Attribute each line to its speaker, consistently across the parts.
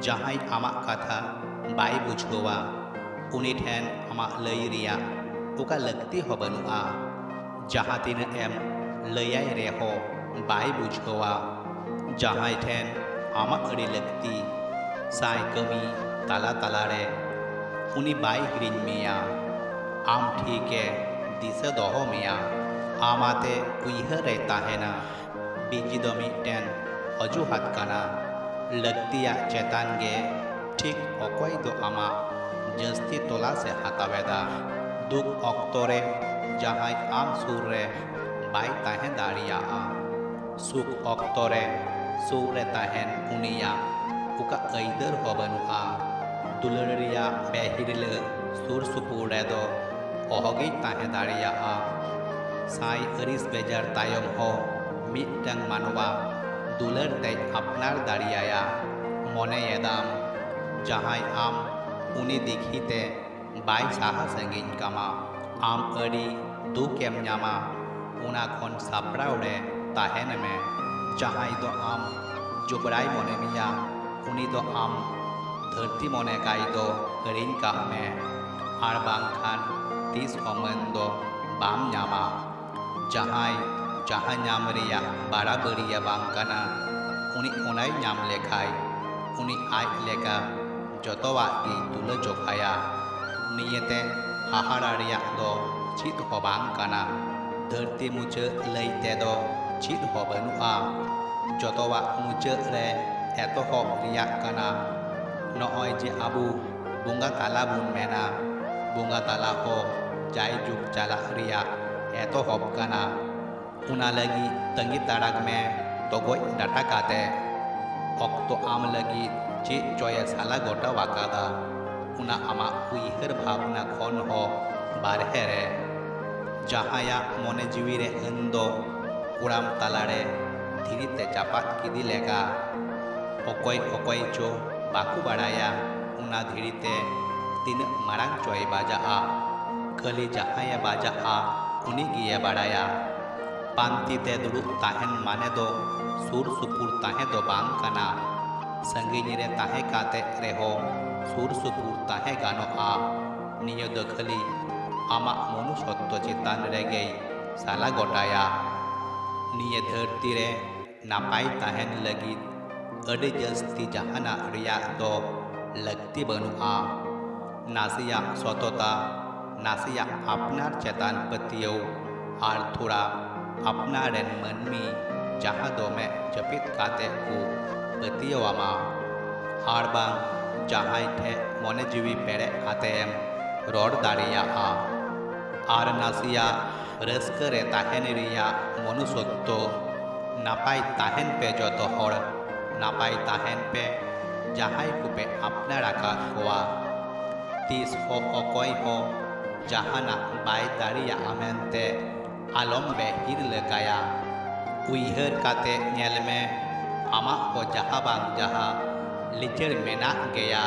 Speaker 1: जहां आमा कथा बाय बुझोवा उनी ठेन आमा लई रिया ओका लगती हो बनुआ जहां तीन एम लयाय रेहो बाय बुझोवा जहां ठेन आमा अड़ी लगती साय कमी ताला ताला रे उनी बाय हिरिन मेया आम ठीके दिशा दोहो मेया आमाते उइहर रे ताहेना बीजी दो मिटेन अजुहात काना लगतिया चेतान गे ठीक अकय दो आमा जस्ती तोला से हातावेदा दुख अक्तरे जहां आम सुर रे बाय ताहेन दाड़िया सुख अक्तरे सुर रे ताहेन उनिया उका ऐदर हो बनुआ दुलरिया बेहिरल सुर सुपुर रे दो अहगे ताहेन दाड़िया साई अरिस बेजार तायम हो मिटंग मानवा दुलर ते अपनार दाड़िया मने यदाम जहां आम उनी दिखीते बाय साहा संगिन कामा आम अड़ी दुकेम नामा उना खन सापड़ाव रे ताहेन में जहां दो आम जुबराय मने मिया उनी दो आम धरती मने काई दो हरिन का में आर बांखान तीस अमन दो बाम नामा जहां नाम रिया बाराबरिया बांकाना उनी उनाय नाम लेखाय उनी आज लेका जतवा की तुला जोखाया नियते हाहाड़ा रिया दो चित हो बांकाना धरती मुझे लईते दो चित हो बनुआ जतवा मुझे रे एतो हो रिया काना नॉय जे आबू बुंगा ताला बुन मेना बुंगा ताला हो जाय जुग चला रिया एतो हब काना उना लगी तंगी ताड़ाक में तो गोय डाटा काते अक्तो आम लगी चे चोय साला गोटा वाकादा उना आमा उइहर भावना खन हो बारहे रे जहाया मने जीवी रे हंदो उड़ाम तालारे धीरे ते चापात किदी लेगा अकय अकय चो बाकू बाड़ाया उना धीरे ते तीन मारांग चोय बाजा खली जहाया बाजा उनी गिया बाड़ाया पांती ते दुड़ुब ताहेन माने दो सुर सुपुर ताहे दो बांग काना संगीनी रे ताहे काते रेहो सुर सुपुर ताहे गानो नियो दो खली आमा मनुष्यत्व चितान रे गई साला गोटाया निये धरती रे नापाय ताहेन लगी अड़े जस्ती जहाना रिया दो लगती बनुआ नासिया सतोता नासिया अपनार चेतान पतियो आर थोड़ा अपनार मनमी जहां दो में जपित काते को पतियोवामा आर बांग जहां ठे मने जीवी पेड़े आतेम रोड दाड़िया आर नासिया रस्क रे ताहेन रिया मनुष्यत्व नापाय ताहेन पे जो हर नापाय ताहेन पे जहां को पे अपनार आका कोआ तीस हो अकय हो जहाना बाय दाड़िया आमेनते आलम बेहिर लगाया उइहर काते नेल में आमा को जहा बांग जहा लिचर मेना गया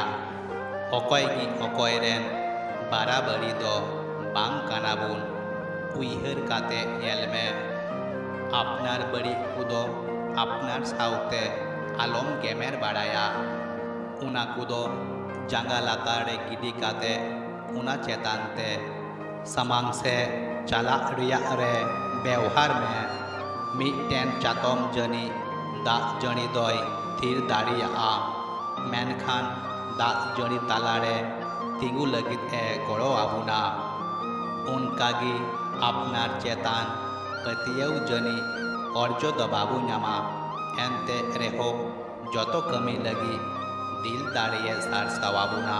Speaker 1: अकय की अकय रेन बाराबरी दो बांग कानाबुन उइहर काते नेल में अपनार बड़ी कुदो अपनार साउते आलम गेमेर बाड़ाया उना कुदो जांगा लातारे गिडी काते उना चेतानते समांग से चला रिया रे व्यवहार में मिटेन चातम जनी दा जनी दय थीर दाड़िया मेनखान दा जनी तालारे तिंगु लगित गड़ो आबुना उनकागी अपनार चेतान पतियौ जनी अर्जो दबाबू नामा एनते रेहो जतो कमी लगी दिल दाड़िए सार सवाबुना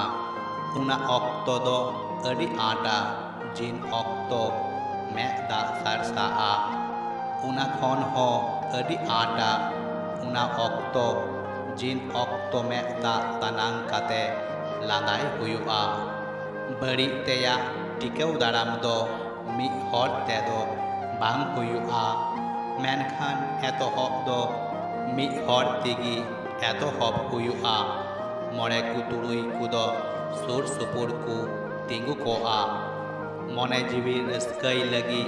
Speaker 1: उना अक्तो दो अड़ी आटा जिन अक्तो में दा सारसा उना खन हो अड़ी आटा उना अक्तो जिन अक्तो में दा तनांग काते लांगाय हुयुआ बड़ी तेया टिकेउ दाराम दो मी हर ते दो बांग हुयुआ मेनखान एतो हब दो मी हर तिगी एतो हब हुयुआ मरे कु तुरुई कुदो सुर सुपुर को तिंगु को मने जीवी रस्कई लगी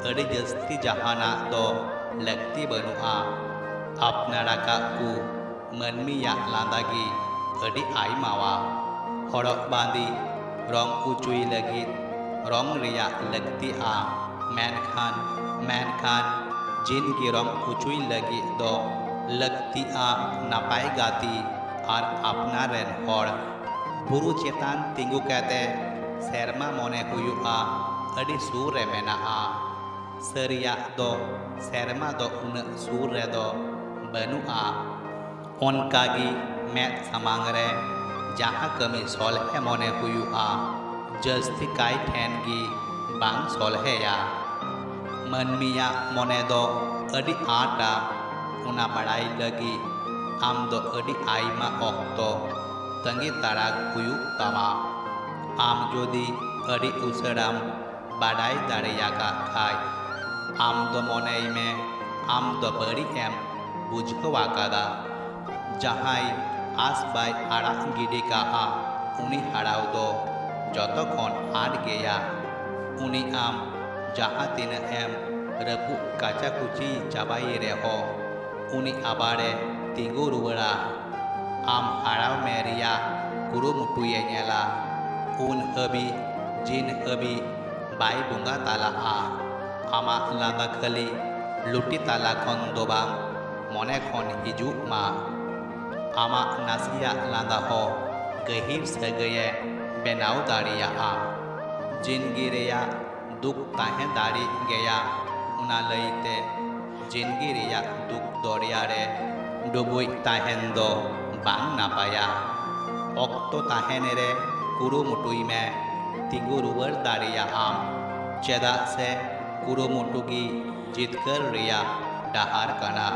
Speaker 1: अड़ी जस्ती जहाना दो लगती बनुआ अपनारा का को मनमी या लांदागी ᱟᱹᱰᱤ ᱟᱭᱢᱟᱣᱟ ᱦᱚᱨᱚᱜ ᱵᱟᱸᱫᱮ ᱨᱚᱝ ᱩᱪᱩᱭ ᱞᱟᱹᱜᱤᱫ ᱨᱚᱝ ᱨᱮᱭᱟᱜ ᱞᱟᱹᱠᱛᱤᱜᱼᱟ ᱢᱮᱱᱠᱷᱟन ᱡᱤᱱᱜᱮ ᱨᱚᱝ ᱩᱪᱩᱭ ᱞᱟᱹᱜᱤᱫ ᱫᱚ ᱞᱟᱹᱠᱛᱤᱜᱼᱟ ᱱᱟᱯᱟᱭ ᱜᱟᱛᱮ ᱟᱨ ᱟᱯᱱᱟᱨ ᱨᱮᱱ ᱦᱚᱲ ᱵᱩᱨᱩ ᱪᱮᱛᱟᱱ ᱛᱤᱸᱜᱩ ᱠᱟᱛᱮ ᱥᱮᱨᱢᱟ ᱢᱚᱱᱮ ᱦᱩᱭᱩᱜᱼᱟ ᱟᱹᱰि ᱥᱩᱨ ᱨᱮ ᱢᱮᱱᱟᱜᱼᱟ ᱥᱟᱹᱨᱤᱭᱟᱜ ᱫᱚ ᱥᱮᱨᱢᱟ ᱫᱚ ᱩᱱᱟᱹᱜ ᱥᱩᱨ ᱨᱮᱫᱚ ᱵᱟᱹᱱᱩᱜᱼᱟ ᱚᱱᱠᱟᱜᱮ ᱢᱮᱫ ᱥᱟᱢᱟᱝ ᱨᱮ ᱡᱟᱦᱟᱸ ᱠᱟᱹᱢᱤ ᱥᱚᱞᱦᱮ ᱢᱚᱱᱮ ᱦᱩᱭᱩᱜᱼᱟ ᱡᱟᱹᱥᱛᱤ ᱠᱟᱭ ᱴᱷᱮᱱ ᱜᱮ ᱵᱟᱝ ᱥᱚᱞᱦᱮᱭᱟ ᱢᱟᱹᱱᱢᱤᱭᱟᱜ ᱢᱚᱱᱮ ᱫᱚ ᱟᱹᱰि ᱟᱸᱴᱟ ᱚᱱᱟ ᱵᱟᱲᱟᱭ ᱞᱟᱹᱜᱤᱫ ᱟᱢ ᱫᱚ ᱟᱹᱰᱤ ᱟᱭᱢᱟ ᱚᱠᱛᱚ ᱛᱟᱺᱜᱤ ᱛᱟᱲᱟᱜ ᱦᱩᱭᱩᱜ ᱛᱟᱢᱟ ᱟᱢ ᱡᱩᱫᱤ ᱟᱹᱰᱤ ᱩᱥᱟᱹᱨᱟᱢ ᱵᱟᱰᱟᱭ ᱫᱟᱲᱮᱭᱟᱠᱟᱫ ᱠᱷᱟᱡ ᱟᱢ ᱫᱚ ᱢᱚᱱᱮᱭ ᱢᱮ ᱟᱢ ᱫᱚ ᱵᱟᱹᱲᱤᱡ ᱮᱢ ᱵᱩᱡᱷᱟᱹᱣ ᱟᱠᱟᱫᱟ ᱡᱟᱦᱟᱸᱭ ᱟᱸᱥ ᱵᱟᱭ ᱟᱲᱟᱜ ᱜᱤᱰᱤ ᱠᱟᱜᱼᱟ ᱩᱱᱤ ᱦᱟᱨᱟᱣ ᱫᱚ ᱡᱚᱛᱚ ᱠᱷᱚᱱ ᱟᱸᱴ ᱜᱮᱭᱟ उन्हीं आम जहाँ तीन एम रपु काचा कुची चाबाई रहो उन्हीं आबारे तिगु रुवड़ा आम हाराव मेरिया कुरु मुटुये नेला उन हबी जिन हबी बाई बुंगा ताला आमा लांदा खली लुटी ताला खन दोबाम मने खन हिजु मा आमा नासिया लांदा हो गहिर सगये बेनाव दाड़िया जिंदगी रेया दुख ताहे दाड़ी गया उना लईते जिंदगी रेया दुख दरिया रे डुबुई ताहेन दो बांग नापाया ऑक्तो ताहेन रे कुरुमुटुई में तिगु रुवर दाड़िया आम चेदा से कुरुमुटुगी जितकर रेया डहार कना।